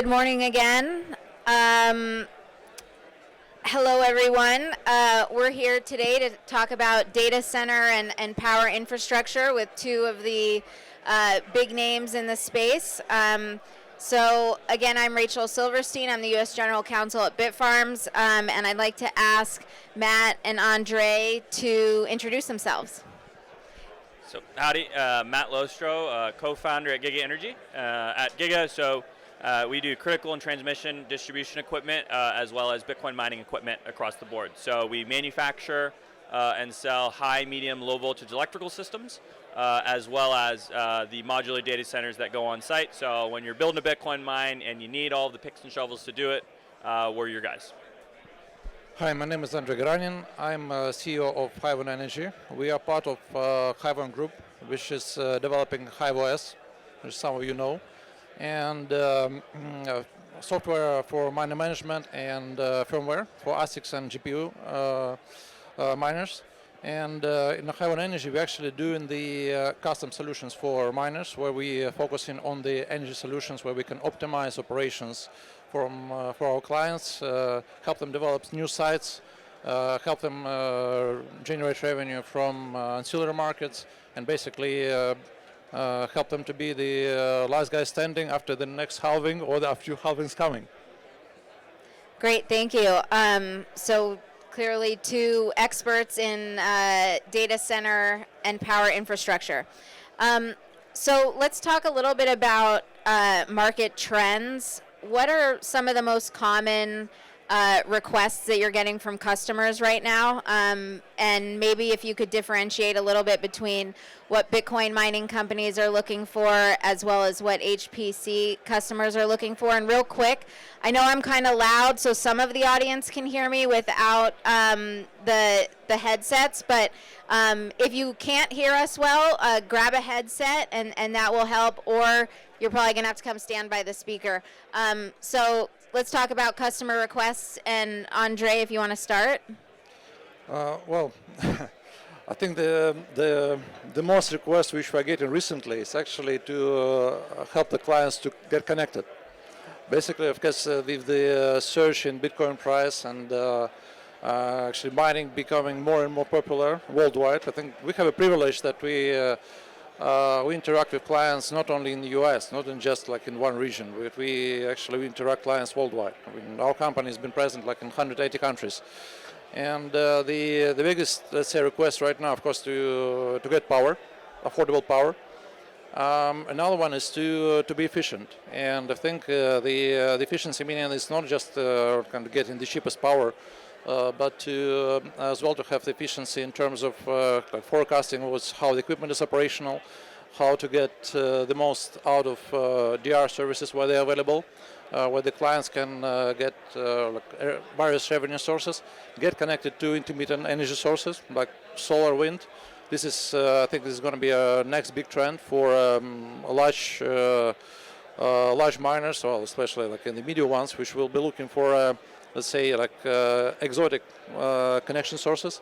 Good morning again. Hello, everyone. We're here today to talk about data center and power infrastructure with two of the big names in the space. So again, I'm Rachel Silverstein. I'm the U.S. General Counsel at BitFarms, and I'd like to ask Matt and Andrii to introduce themselves. So howdy, Matt Lohstroh, co-founder at Giga Energy. At Giga, we do critical and transmission distribution equipment as well as Bitcoin mining equipment across the board. So we manufacture and sell high, medium, low voltage electrical systems as well as the modular data centers that go on site. So when you're building a Bitcoin mine and you need all the picks and shovels to do it, we're your guys. Hi, my name is Andrii Garanin. I'm CEO of Hiveon Energy. We are part of Hiveon Group, which is developing HiveOS, which some of you know, and software for miner management and firmware for ASICs and GPU miners. And in Hiveon Energy, we're actually doing the custom solutions for miners, where we are focusing on the energy solutions where we can optimize operations for our clients, help them develop new sites, help them generate revenue from ancillary markets, and basically help them to be the last guy standing after the next halving or the few halvings coming. Great, thank you. So clearly two experts in data center and power infrastructure. So let's talk a little bit about market trends. What are some of the most common requests that you're getting from customers right now? And maybe if you could differentiate a little bit between what Bitcoin mining companies are looking for as well as what HPC customers are looking for. And real quick, I know I'm kind of loud, so some of the audience can hear me without the headsets, but if you can't hear us well, grab a headset and that will help, or you're probably going to have to come stand by the speaker. So let's talk about customer requests, and Andrii, if you want to start. Well, I think the most requests which we're getting recently is actually to help the clients to get connected. Basically, of course, with the surge in Bitcoin price and actually mining becoming more and more popular worldwide, I think we have a privilege that we interact with clients not only in the US, not in just like in one region, but we actually interact clients worldwide. I mean, our company has been present like in 180 countries. And the biggest, let's say, request right now, of course, to get power, affordable power. Another one is to be efficient. And I think the efficiency meaning is not just kind of getting the cheapest power, but to as well to have the efficiency in terms of like forecasting how the equipment is operational, how to get the most out of DR services where they're available, where the clients can get various revenue sources, get connected to intermittent energy sources like solar, wind. This is, I think, this is going to be a next big trend for large miners, well, especially like in the medium ones, which will be looking for, let's say, like exotic connection sources.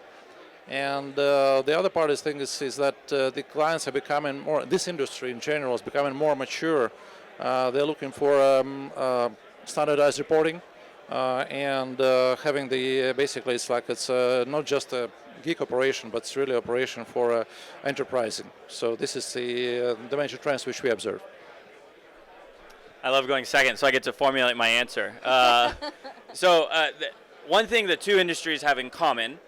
And the other part is that the clients are becoming more. This industry in general is becoming more mature. They're looking for standardized reporting and having the basically it's not just a geek operation, but it's really operation for enterprising. So this is the major trends which we observe. I love going second, so I get to formulate my answer. One thing the two industries have in common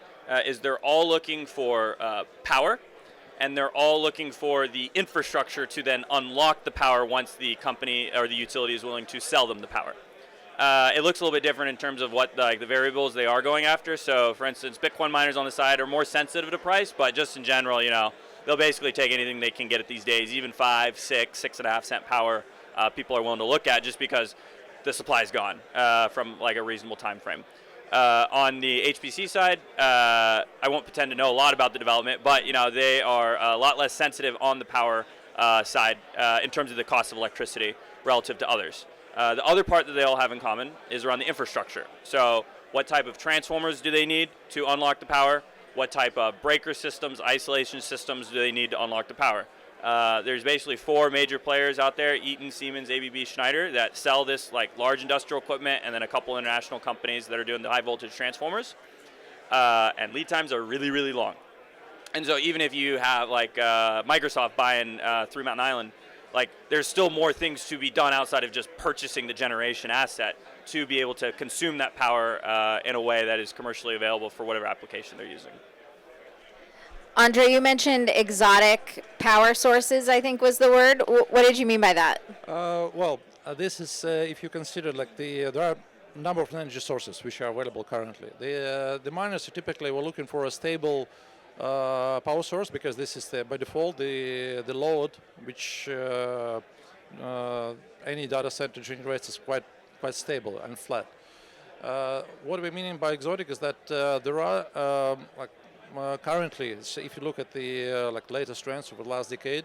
is they're all looking for power, and they're all looking for the infrastructure to then unlock the power once the company or the utility is willing to sell them the power. It looks a little bit different in terms of what the variables they are going after. So, for instance, Bitcoin miners on the side are more sensitive to price, but just in general, they'll basically take anything they can get at these days, even 5, 6, 6.5 cent power. People are willing to look at just because the supply is gone from like a reasonable time frame. On the HPC side, I won't pretend to know a lot about the development, but they are a lot less sensitive on the power side in terms of the cost of electricity relative to others. The other part that they all have in common is around the infrastructure. So what type of transformers do they need to unlock the power? What type of breaker systems, isolation systems do they need to unlock the power? There's basically 4 major players out there: Eaton, Siemens, ABB, Schneider, that sell this like large industrial equipment, and then a couple international companies that are doing the high voltage transformers. And lead times are really, really long. And so even if you have like Microsoft buying Three Mountain Island, like there's still more things to be done outside of just purchasing the generation asset to be able to consume that power in a way that is commercially available for whatever application they're using. Andrii, you mentioned exotic power sources, I think was the word. What did you mean by that? This is if you consider like there are a number of energy sources which are available currently. The miners are typically were looking for a stable power source, because this is by default the load which any data center generates is quite stable and flat. What we're meaning by exotic is that there are currently, so if you look at the latest trends over the last decade,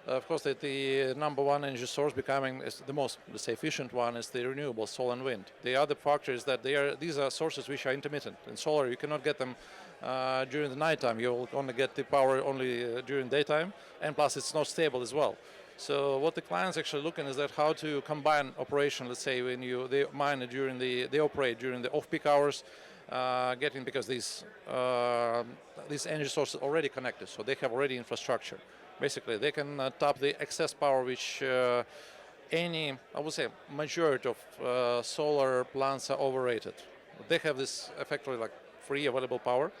of course, the number one energy source becoming the most, let's say, efficient one is the renewable solar and wind. The other factor is that these are sources which are intermittent. In solar, you cannot get them during the nighttime. You will only get the power only during daytime, and plus it's not stable as well. So what the clients actually looking is that how to combine operation. Let's say when they mine during they operate during the off-peak hours, because these energy sources are already connected, so they have already infrastructure. Basically, they can tap the excess power which I would say, majority of solar plants are overrated. They have this effectively like free available power,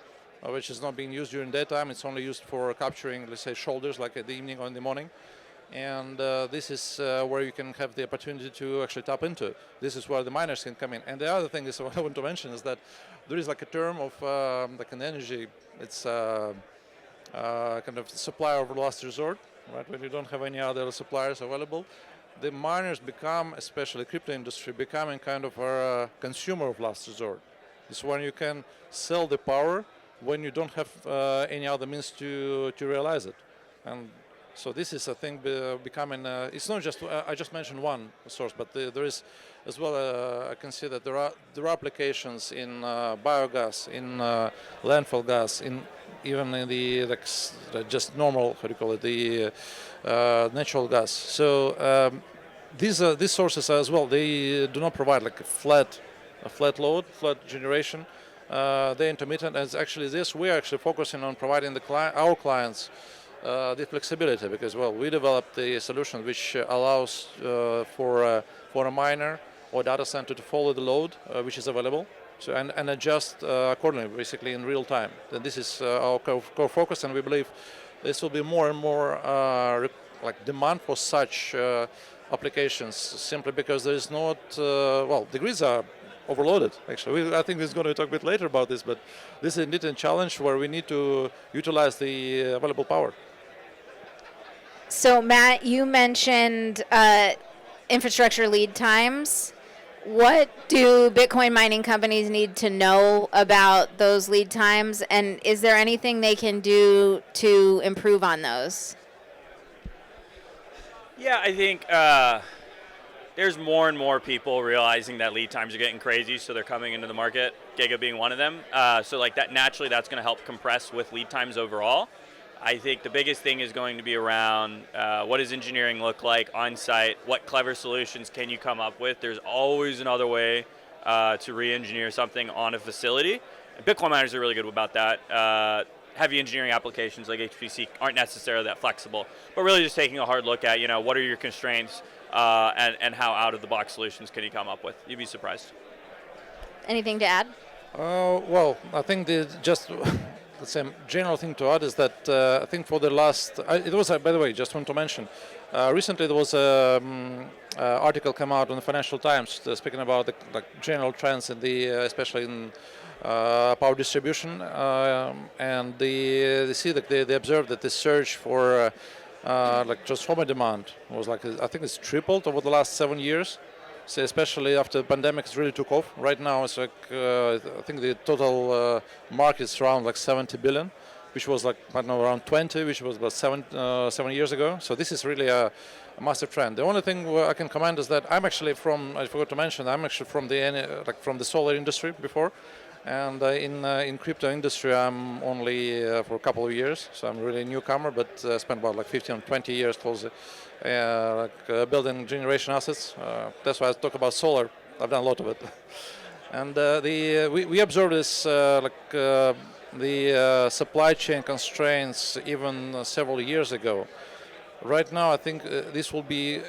which is not being used during daytime. It's only used for capturing, let's say, shoulders like at the evening or in the morning. And this is where you can have the opportunity to actually tap into. This is where the miners can come in. And the other thing is, what I want to mention is that there is like a term of like an energy. It's kind of supplier of last resort, right? When you don't have any other suppliers available, the miners become, especially crypto industry, becoming kind of a consumer of last resort. It's when you can sell the power when you don't have any other means to realize it. And so this is, I think, becoming. It's not just. I just mentioned one source, but there is as well. I can see that there are applications in biogas, in landfill gas, in even in the just normal, how do you call it, the natural gas. So these sources as well. They do not provide like a flat load, flat generation. They're intermittent, and it's actually this we're actually focusing on providing our clients the flexibility, because we developed the solution which allows for a miner or data center to follow the load which is available, so and adjust accordingly, basically in real time. And this is our core focus, and we believe this will be more and more demand for such applications, simply because there is not the grids are overloaded. Actually, I think we're going to talk a bit later about this, but this is indeed a challenge where we need to utilize the available power. So, Matt, you mentioned infrastructure lead times. What do Bitcoin mining companies need to know about those lead times, and is there anything they can do to improve on those? Yeah, I think there's more and more people realizing that lead times are getting crazy, so they're coming into the market, Giga being one of them. So like that, naturally, that's going to help compress with lead times overall. I think the biggest thing is going to be around what does engineering look like on site? What clever solutions can you come up with? There's always another way to re-engineer something on a facility. And Bitcoin miners are really good about that. Heavy engineering applications like HPC aren't necessarily that flexible, but really just taking a hard look at, what are your constraints and how out-of-the-box solutions can you come up with? You'd be surprised. Anything to add? I think the same general thing to add is that I think for the last, it was, by the way, just want to mention, recently there was an article come out on the Financial Times speaking about the general trends in especially in power distribution, and they see that they observed that the surge for transformer demand was I think it's tripled over the last 7 years. So especially after the pandemic, it really took off. Right now, it's I think the total market is around 70 billion, which was around 20, which was about 7 years ago. So this is really a massive trend. The only thing I can comment is that I'm actually I forgot to mention, I'm actually from the solar industry before, And in crypto industry, I'm only for a couple of years, so I'm really a newcomer. But spent about like 15 or 20 years close, building generation assets. That's why I talk about solar. I've done a lot of it. And we observe this the supply chain constraints even several years ago. Right now, I think this will be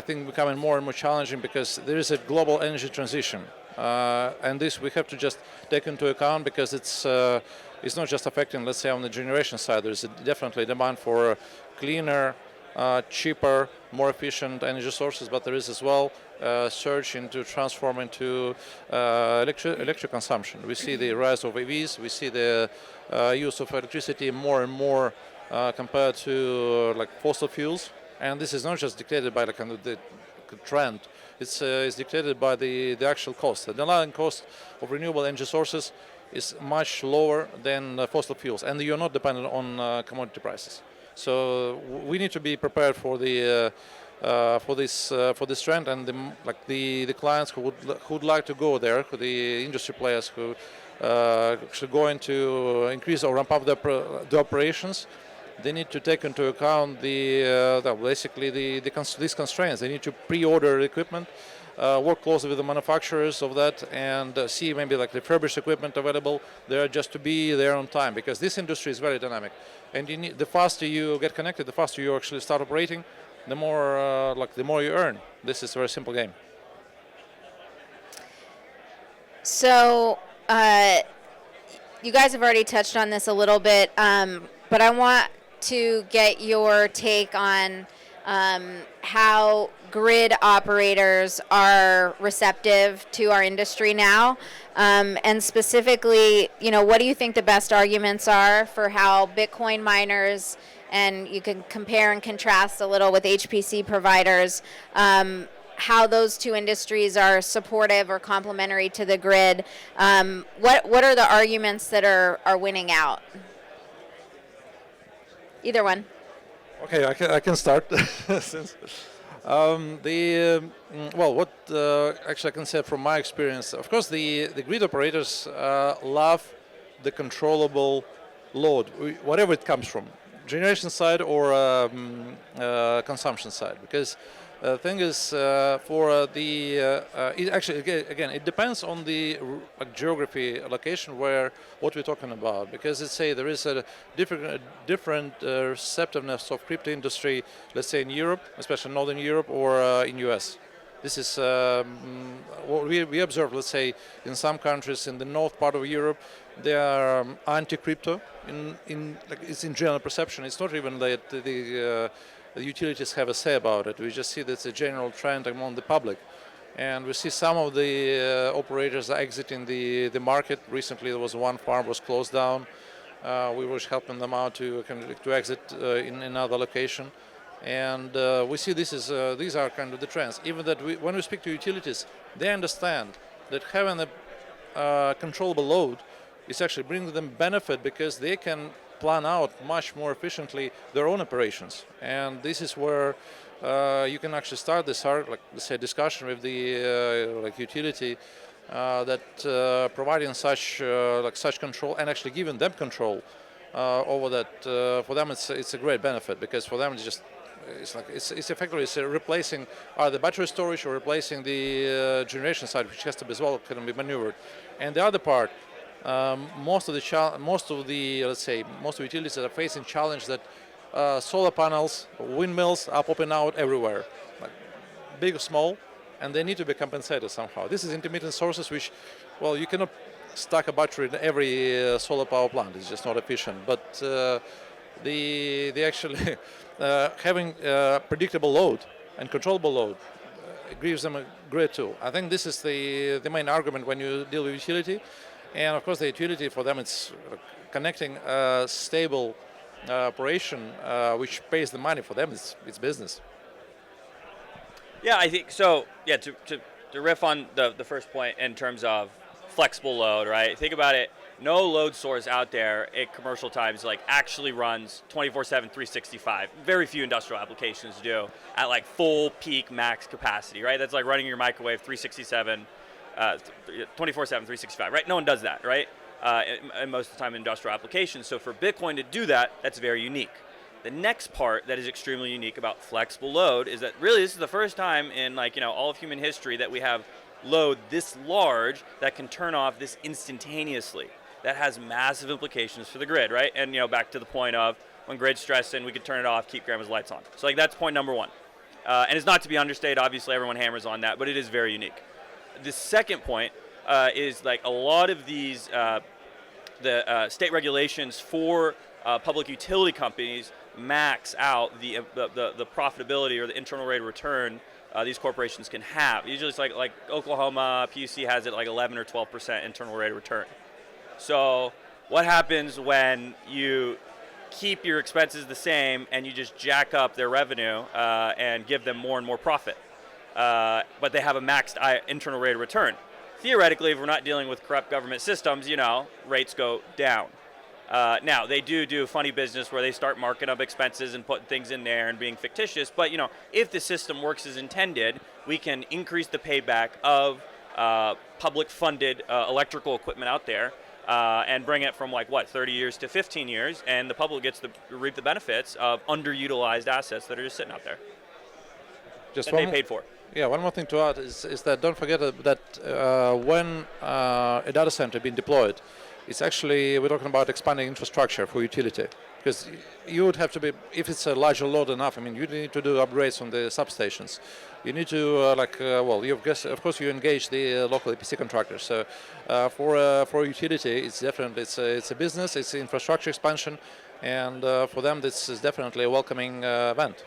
becoming more and more challenging because there is a global energy transition, and this we have to just take into account because it's not just affecting, let's say, on the generation side. There's definitely demand for cleaner, cheaper, more efficient energy sources, but there is as well surge into transform into electric consumption. We see the rise of EVs. We see the use of electricity more and more compared to like fossil fuels, and this is not just dictated by kind of the trend. It's dictated by the actual cost. The underlying cost of renewable energy sources is much lower than fossil fuels, and you're not dependent on commodity prices. So we need to be prepared for the for this trend, and the clients who would like to go there, the industry players who should going to increase or ramp up the operations. They need to take into account these constraints. They need to pre-order equipment, work closely with the manufacturers of that, and see maybe like refurbished equipment available there just to be there on time. Because this industry is very dynamic, and the faster you get connected, the faster you actually start operating, the more you earn. This is a very simple game. So you guys have already touched on this a little bit, but I want to get your take on how grid operators are receptive to our industry now, and specifically, what do you think the best arguments are for how Bitcoin miners, and you can compare and contrast a little with HPC providers, how those two industries are supportive or complementary to the grid? What are the arguments that are winning out? Either one. Okay, I can start. Since, what actually I can say from my experience, of course, the grid operators love the controllable load, whatever it comes from, generation side or consumption side, because the thing is, it actually again it depends on the geography location where what we're talking about, because let's say there is a different receptiveness of crypto industry, let's say in Europe, especially Northern Europe, or in US. This is what we observe. Let's say in some countries in the north part of Europe, they are anti-crypto. It's in general perception. It's not even that the utilities have a say about it. We just see that's a general trend among the public. And we see some of the operators are exiting the market. Recently there was one farm was closed down. We were helping them out to exit in another location. And we see these are kind of the trends. Even that when we speak to utilities, they understand that having a controllable load is actually bringing them benefit, because they can plan out much more efficiently their own operations. And this is where you can actually start this discussion with the utility that providing such control and actually giving them control over that. For them, it's a great benefit, because for them it's effectively replacing either battery storage or replacing the generation side, which has to be as well can be maneuvered. And the other part. Most of the utilities that are facing challenge that solar panels, windmills are popping out everywhere, like big or small, and they need to be compensated somehow. This is intermittent sources, which, well, you cannot stack a battery in every solar power plant. It's just not efficient. But the actually having predictable load and controllable load gives them a great tool. I think this is the main argument when you deal with utility. And of course, the utility for them, it's connecting a stable operation, which pays the money for them. It's business. Yeah, I think so. Yeah, to riff on the first point in terms of flexible load, right? Think about it. No load source out there at commercial times actually runs 24/7, 365. Very few industrial applications do at full peak max capacity, right? That's like running your microwave 367. 24/7, 365, right? No one does that, right? And most of the time in industrial applications. So for Bitcoin to do that, that's very unique. The next part that is extremely unique about flexible load is that really this is the first time in all of human history that we have load this large that can turn off this instantaneously. That has massive implications for the grid, right? And back to the point of when grid's stressing, we could turn it off, keep grandma's lights on. So that's point number one. And it's not to be understated, obviously everyone hammers on that, but it is very unique. The second point is a lot of these the state regulations for public utility companies max out the profitability or the internal rate of return these corporations can have. Usually it's like Oklahoma, PUC has it 11 or 12% internal rate of return. So what happens when you keep your expenses the same and you just jack up their revenue and give them more and more profit? But they have a maxed internal rate of return. Theoretically, if we're not dealing with corrupt government systems, rates go down. Now, they do funny business where they start marking up expenses and putting things in there and being fictitious. But, if the system works as intended, we can increase the payback of public-funded electrical equipment out there and bring it from 30 years to 15 years, and the public gets to reap the benefits of underutilized assets that are just sitting out there Just that they paid for. Yeah, one more thing to add is that don't forget that when a data center being deployed, it's actually, we're talking about expanding infrastructure for utility. Because you would have to be, if it's a larger load enough, you need to do upgrades on the substations. You need to, of course you engage the local EPC contractors. So for utility, it's definitely, it's a business, it's infrastructure expansion, and for them this is definitely a welcoming event.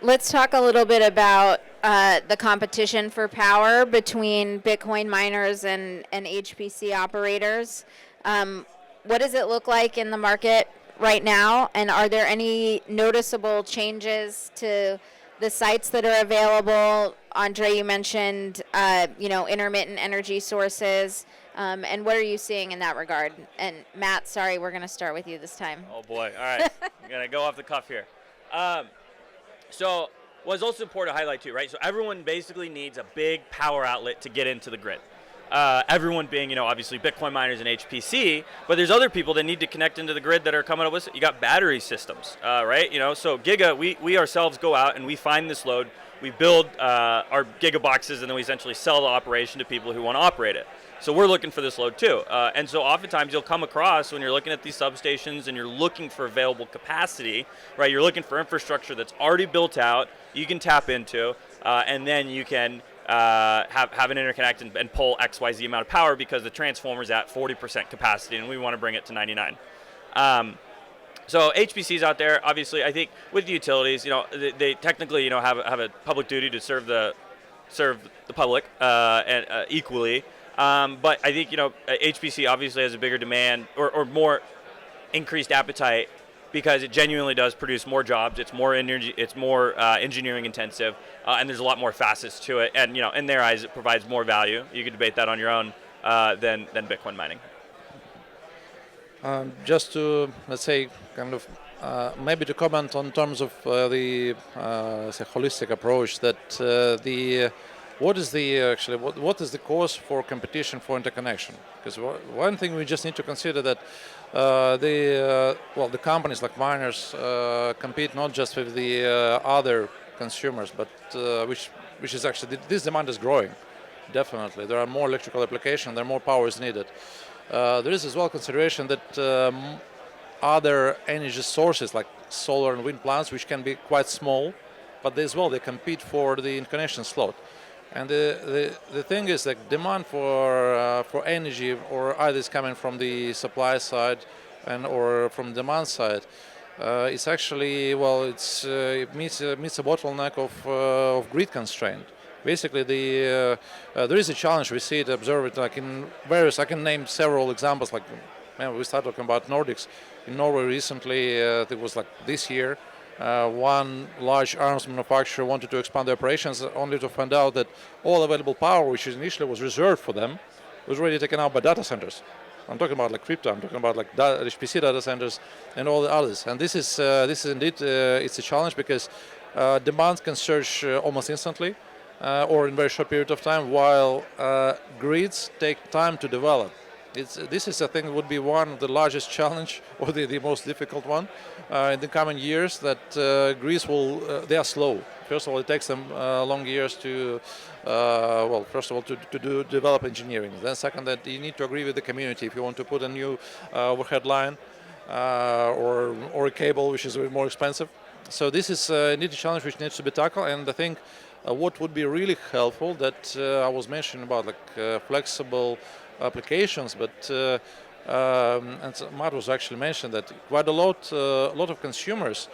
Let's talk a little bit about the competition for power between Bitcoin miners and HPC operators. What does it look like in the market right now? And are there any noticeable changes to the sites that are available? Andrii, you mentioned, intermittent energy sources. And what are you seeing in that regard? And Matt, sorry, we're going to start with you this time. Oh boy, all right. I'm going to go off the cuff here. So what's also important to highlight too, right? So everyone basically needs a big power outlet to get into the grid. Everyone being, obviously Bitcoin miners and HPC, but there's other people that need to connect into the grid that are coming up with, you got battery systems, right? So Giga, we ourselves go out and we find this load, we build our Giga boxes, and then we essentially sell the operation to people who want to operate it. So we're looking for this load too. And so oftentimes you'll come across when you're looking at these substations and you're looking for available capacity, right? You're looking for infrastructure that's already built out, you can tap into, and then you can have an interconnect and pull XYZ amount of power because the transformer's at 40% capacity and we want to bring it to 99. So HPCs out there, obviously, I think with the utilities, they technically, have a public duty to serve the public and equally. But I think, HPC obviously has a bigger demand or more increased appetite because it genuinely does produce more jobs. It's more energy, it's more engineering intensive, and there's a lot more facets to it. And in their eyes, it provides more value. You could debate that on your own than Bitcoin mining. Just to, let's say, kind of maybe to comment on terms of the say holistic approach that what is the cause for competition for interconnection? Because one thing we just need to consider that the companies like miners compete not just with the other consumers, but which is actually, this demand is growing. Definitely, there are more electrical applications, there are more power is needed. There is as well consideration that other energy sources like solar and wind plants, which can be quite small, but as well they compete for the interconnection slot. And the thing is that demand for energy, or either is coming from the supply side or from demand side, it's actually, it meets a bottleneck of grid constraint. Basically, there is a challenge. We see it, observe it, like in various. I can name several examples. Like, we start talking about Nordics. In Norway recently, it was like this year. One large arms manufacturer wanted to expand their operations, only to find out that all available power, which initially was reserved for them, was already taken out by data centers. I'm talking about like crypto. I'm talking about like HPC data centers and all the others. And this is indeed it's a challenge because demand can surge almost instantly. or in very short period of time, while grids take time to develop. This is, I think, would be one of the largest challenge or the most difficult one in the coming years. That grids will they are slow. First of all, it takes them long years to first of all to develop engineering. Then second, that you need to agree with the community if you want to put a new overhead line or a cable, which is more expensive. So this is indeed a challenge which needs to be tackled, and I think what would be really helpful that I was mentioning about flexible applications, but and Matt was actually mentioned that quite a lot of consumers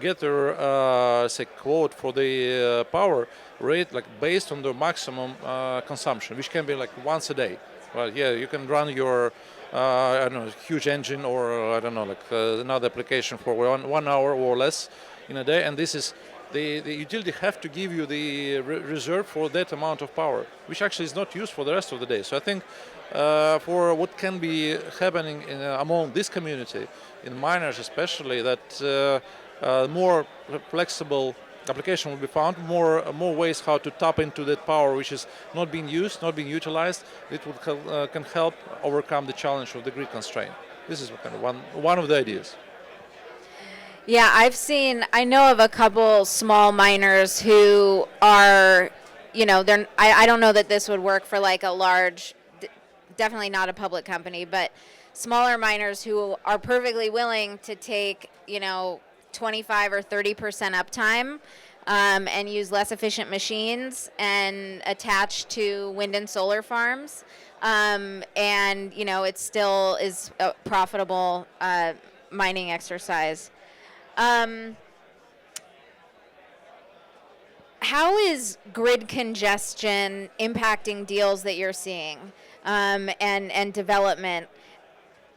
get their say quote for the power rate based on the maximum consumption, which can be once a day. Well, yeah, you can run your I don't know, huge engine or I don't know, another application for 1 hour or less in a day, and this is the utility have to give you the reserve for that amount of power, which actually is not used for the rest of the day. So I think for what can be happening among this community, in miners especially, that more flexible application will be found, more ways how to tap into that power which is not being used, not being utilized. It would can help overcome the challenge of the grid constraint. This is kind of one of the ideas. Yeah, I know of a couple small miners who are, I don't know that this would work for a large, definitely not a public company, but smaller miners who are perfectly willing to take, 25 or 30% uptime and use less efficient machines and attach to wind and solar farms. And, it still is a profitable mining exercise. How is grid congestion impacting deals that you're seeing and development?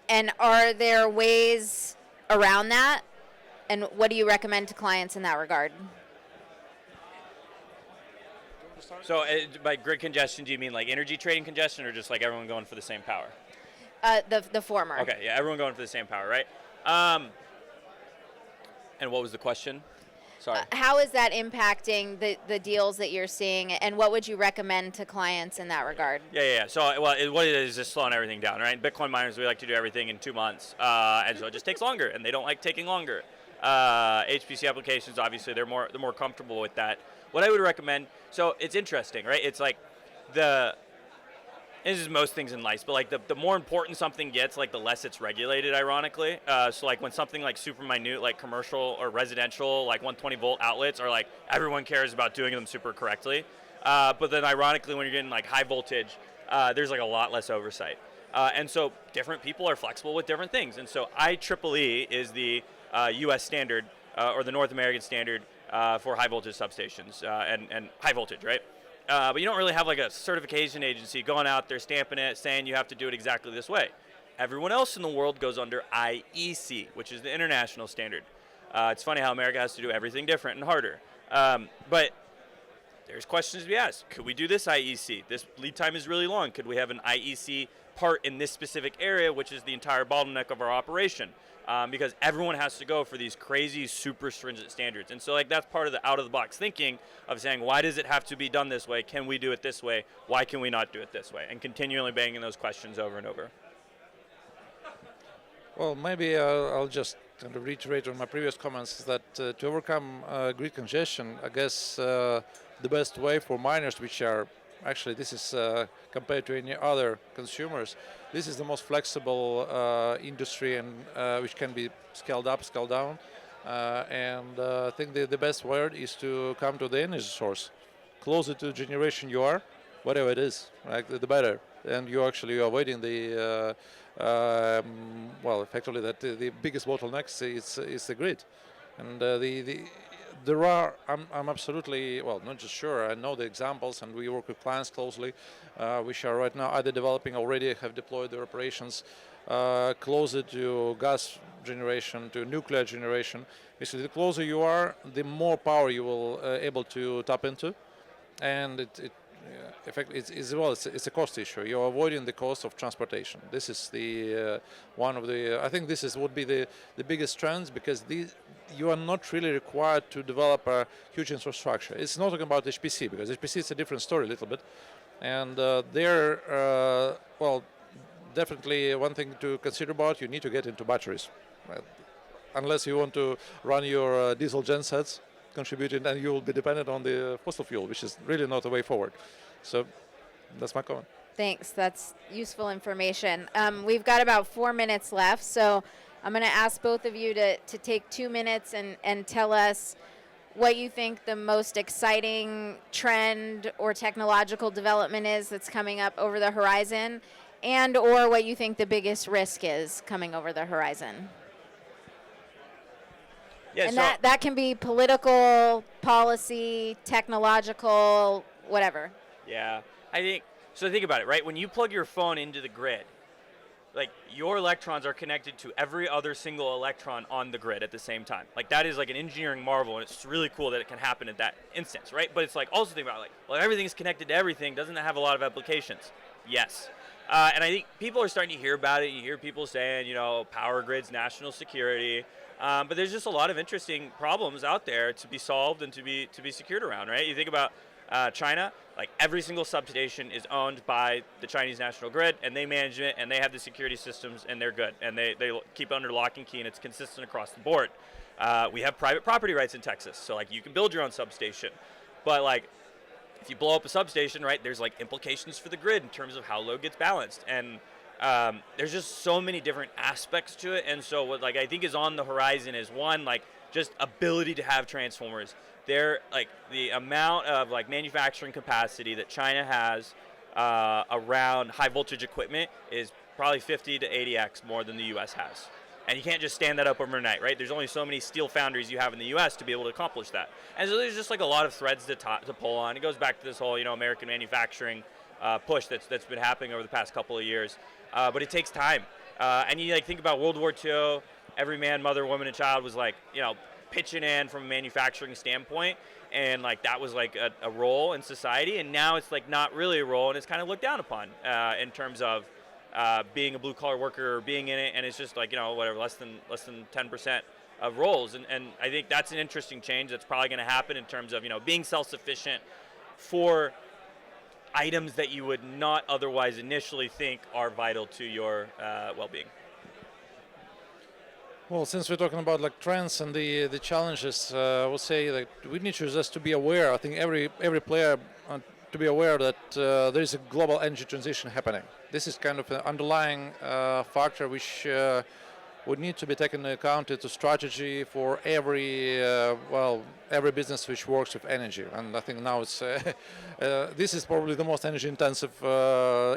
And are there ways around that? And what do you recommend to clients in that regard? So by grid congestion, do you mean energy trading congestion or just everyone going for the same power? The former. Okay, yeah, everyone going for the same power, right? And what was the question? Sorry. How is that impacting the deals that you're seeing, and what would you recommend to clients in that regard? Yeah. So, what it is just slowing everything down, right? Bitcoin miners, we like to do everything in 2 months, and so it just takes longer, and they don't like taking longer. HPC applications, obviously, they're more comfortable with that. What I would recommend, so it's interesting, right? It's this is most things in life, but the more important something gets, the less it's regulated, ironically. So when something super minute, commercial or residential, 120 volt outlets are everyone cares about doing them super correctly. But then ironically, when you're getting high voltage, there's a lot less oversight. And so different people are flexible with different things. And so IEEE is the US standard or the North American standard for high voltage substations and high voltage, right? But you don't really have a certification agency going out there stamping it, saying you have to do it exactly this way. Everyone else in the world goes under IEC, which is the international standard. It's funny how America has to do everything different and harder. But there's questions to be asked. Could we do this IEC? This lead time is really long. Could we have an IEC part in this specific area, which is the entire bottleneck of our operation? Because everyone has to go for these crazy, super stringent standards. And so that's part of the out-of-the-box thinking of saying, why does it have to be done this way? Can we do it this way? Why can we not do it this way? And continually banging those questions over and over. Well, maybe I'll just kind of reiterate on my previous comments that to overcome grid congestion, I guess the best way for miners, which are actually, this is compared to any other consumers, this is the most flexible industry and which can be scaled up, scaled down. And I think the best word is to come to the energy source. Closer to the generation you are, whatever it is, the better. And you're avoiding the, effectively that the biggest bottlenecks is the grid. And there are, I'm absolutely, not just sure, I know the examples and we work with clients closely, which are right now either developing already, have deployed their operations closer to gas generation, to nuclear generation. Basically, the closer you are, the more power you will able to tap into. And it's a cost issue. You're avoiding the cost of transportation. This is the one of the. I think this would be the biggest trends because you are not really required to develop a huge infrastructure. It's not talking about HPC, because HPC is a different story a little bit. And definitely one thing to consider about, you need to get into batteries. Right? Unless you want to run your diesel gensets, contributing, and you will be dependent on the fossil fuel, which is really not the way forward. So that's my comment. Thanks. That's useful information. We've got about 4 minutes left, so I'm going to ask both of you to take 2 minutes and tell us what you think the most exciting trend or technological development is that's coming up over the horizon, and or what you think the biggest risk is coming over the horizon. Yeah, And so that can be political, policy, technological, whatever. yeah, I think so. Think about it, right? When you plug your phone into the grid, like your electrons are connected to every other single electron on the grid at the same time. Like that is like an engineering marvel, and it's really cool that it can happen at that instance, right? But it's like also think about like, well, everything's connected to everything. Doesn't that have a lot of applications? Yes. And I think people are starting to hear about it. You hear people saying, you know, power grids, national security. But there's just a lot of interesting problems out there to be solved and to be secured around, right? You think about China, like every single substation is owned by the Chinese national grid, and they manage it, and they have the security systems, and they're good, and they keep it under lock and key, and it's consistent across the board. We have private property rights in Texas, so like you can build your own substation, but like if you blow up a substation, right, there's like implications for the grid in terms of how load gets balanced, and there's just so many different aspects to it. And so what like I think is on the horizon is one, like just ability to have transformers. They're like the amount of like manufacturing capacity that China has around high voltage equipment is probably 50 to 80x more than the US has. And you can't just stand that up overnight, right? There's only so many steel foundries you have in the US to be able to accomplish that. And so there's just like a lot of threads to pull on. It goes back to this whole, you know, American manufacturing push that's been happening over the past couple of years. But it takes time. And you like think about World War II, every man, mother, woman, and child was like, you know, pitching in from a manufacturing standpoint, and like that was like a role in society, and now it's like not really a role, and it's kind of looked down upon in terms of being a blue collar worker or being in it, and it's just like, you know, whatever, less than 10% of roles, and I think that's an interesting change that's probably going to happen in terms of, you know, being self-sufficient for items that you would not otherwise initially think are vital to your well-being. Well, since we're talking about like trends and the challenges, I will say that we need to just to be aware. I think every player to be aware that there is a global energy transition happening. This is kind of an underlying factor which would need to be taken into account into strategy for every business which works with energy. And I think now it's this is probably the most energy intensive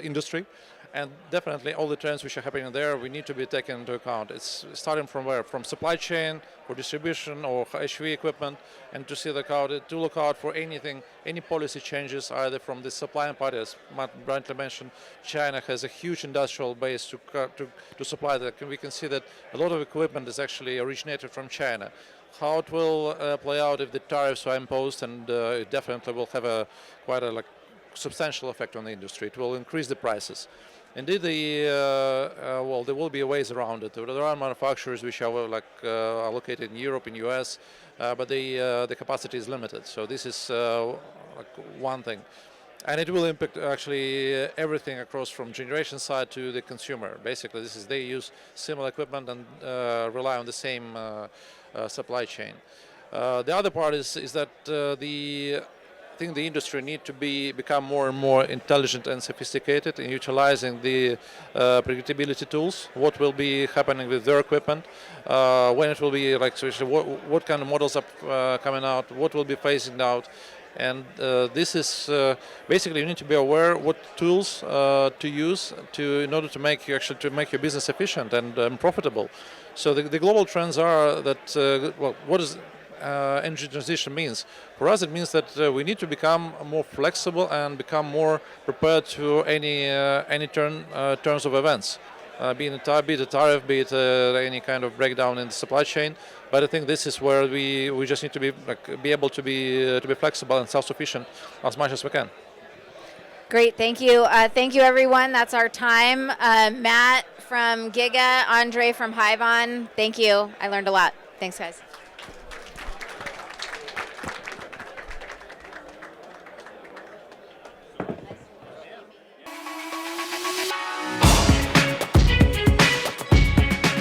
industry. And definitely all the trends which are happening there, we need to be taken into account. It's starting from where? From supply chain, for distribution or HV equipment, and to look out for anything, any policy changes either from the supplying party, as Matt rightly mentioned. China has a huge industrial base to supply that. We can see that a lot of equipment is actually originated from China. How it will play out if the tariffs are imposed, and it definitely will have quite a substantial effect on the industry. It will increase the prices. Indeed, there will be ways around it. There are manufacturers which are are located in Europe, in US, but the capacity is limited. So this is one thing, and it will impact actually everything across from generation side to the consumer. Basically, they use similar equipment and rely on the same supply chain. The other part is that I think the industry need to become more and more intelligent and sophisticated in utilizing the predictability tools. What will be happening with their equipment, when it will be what kind of models are coming out, what will be phasing out, and this is basically you need to be aware what tools to use in order to make your business efficient and profitable. So the global trends are that what is energy transition means. For us, it means that we need to become more flexible and become more prepared to any turns of events, be it a tariff, be it any kind of breakdown in the supply chain. But I think this is where we just need to be able to be flexible and self-sufficient as much as we can. Great, thank you. Thank you, everyone. That's our time. Matt from Giga, Andrei from Hiveon, thank you. I learned a lot. Thanks, guys.